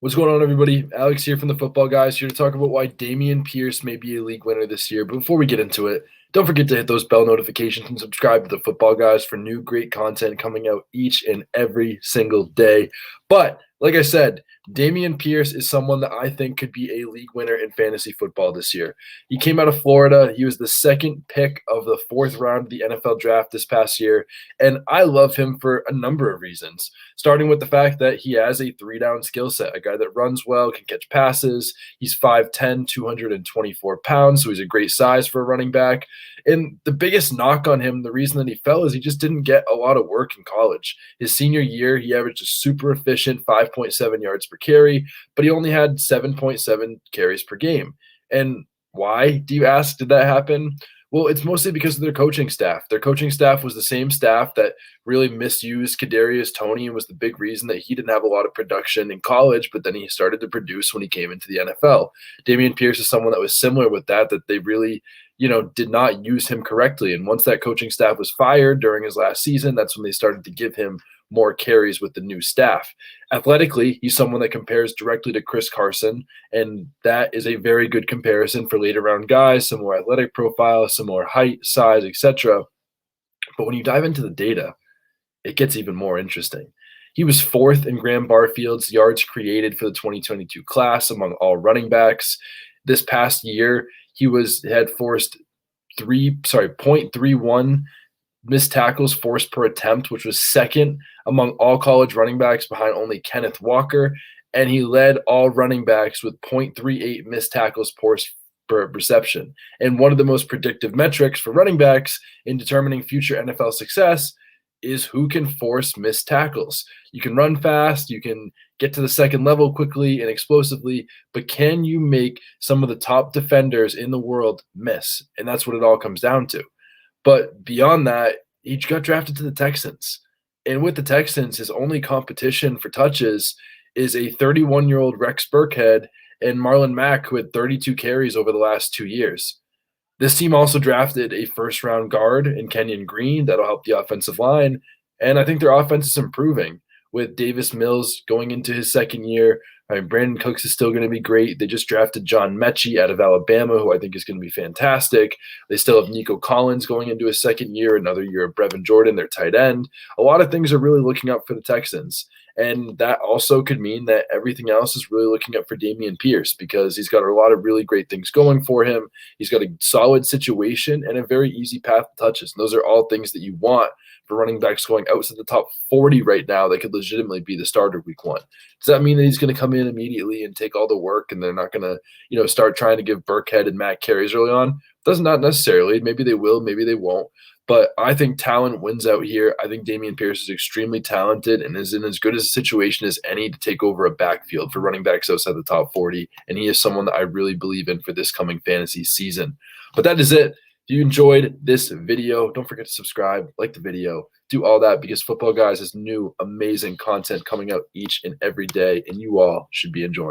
What's going on, everybody? Alex here from the Football Guys, here to talk about why Dameon Pierce may be a league winner this year. But before we get into it, don't forget to hit those bell notifications and subscribe to the Football Guys for new great content coming out each and every single day. But like I said, Dameon Pierce is someone that I think could be a league winner in fantasy football this year. He came out of Florida. He was the second pick of the fourth round of the NFL draft this past year. And I love him for a number of reasons, starting with the fact that he has a three-down skill set, a guy that runs well, can catch passes. He's 5'10", 224 pounds, so he's a great size for a running back. And the biggest knock on him, the reason that he fell, is he just didn't get a lot of work in college. His senior year, he averaged a super efficient 5.7 yards per carry, but he only had 7.7 carries per game. And why, do you ask, did that happen? Well, it's mostly because of their coaching staff. Their coaching staff was the same staff that really misused Kadarius Toney and was the big reason that he didn't have a lot of production in college, but then he started to produce when he came into the NFL. Dameon Pierce is someone that was similar with that they really, did not use him correctly. And once that coaching staff was fired during his last season, that's when they started to give him more carries with the new staff. Athletically, he's someone that compares directly to Chris Carson, and that is a very good comparison for later round guys, similar athletic profile, similar height, size, etc. But when you dive into the data, it gets even more interesting. He was fourth in Graham Barfield's yards created for the 2022 class among all running backs. This past year, he had forced 0.31 missed tackles forced per attempt, which was second among all college running backs behind only Kenneth Walker. And he led all running backs with 0.38 missed tackles forced per reception. And one of the most predictive metrics for running backs in determining future NFL success is who can force missed tackles. You can run fast, you can get to the second level quickly and explosively, but can you make some of the top defenders in the world miss? And that's what it all comes down to. But beyond that, he got drafted to the Texans. And with the Texans, his only competition for touches is a 31-year-old Rex Burkhead and Marlon Mack, who had 32 carries over the last 2 years. This team also drafted a first-round guard in Kenyon Green that'll help the offensive line. And I think their offense is improving with Davis Mills going into his second year. Brandon Cooks is still going to be great. They just drafted John Mechie out of Alabama, who I think is going to be fantastic. They still have Nico Collins going into his second year, another year of Brevin Jordan, their tight end. A lot of things are really looking up for the Texans. And that also could mean that everything else is really looking up for Dameon Pierce, because he's got a lot of really great things going for him. He's got a solid situation and a very easy path to touches. And those are all things that you want for running backs going outside the top 40 right now that could legitimately be the starter week one. Does that mean that he's going to come in immediately and take all the work and they're not going to, start trying to give Burkhead and Matt carries early on? Does not necessarily. Maybe they will, maybe they won't. But I think talent wins out here. I think Dameon Pierce is extremely talented and is in as good a situation as any to take over a backfield for running backs outside the top 40. And he is someone that I really believe in for this coming fantasy season. But that is it. If you enjoyed this video, don't forget to subscribe, like the video, do all that, because Football Guys has new, amazing content coming out each and every day, and you all should be enjoying.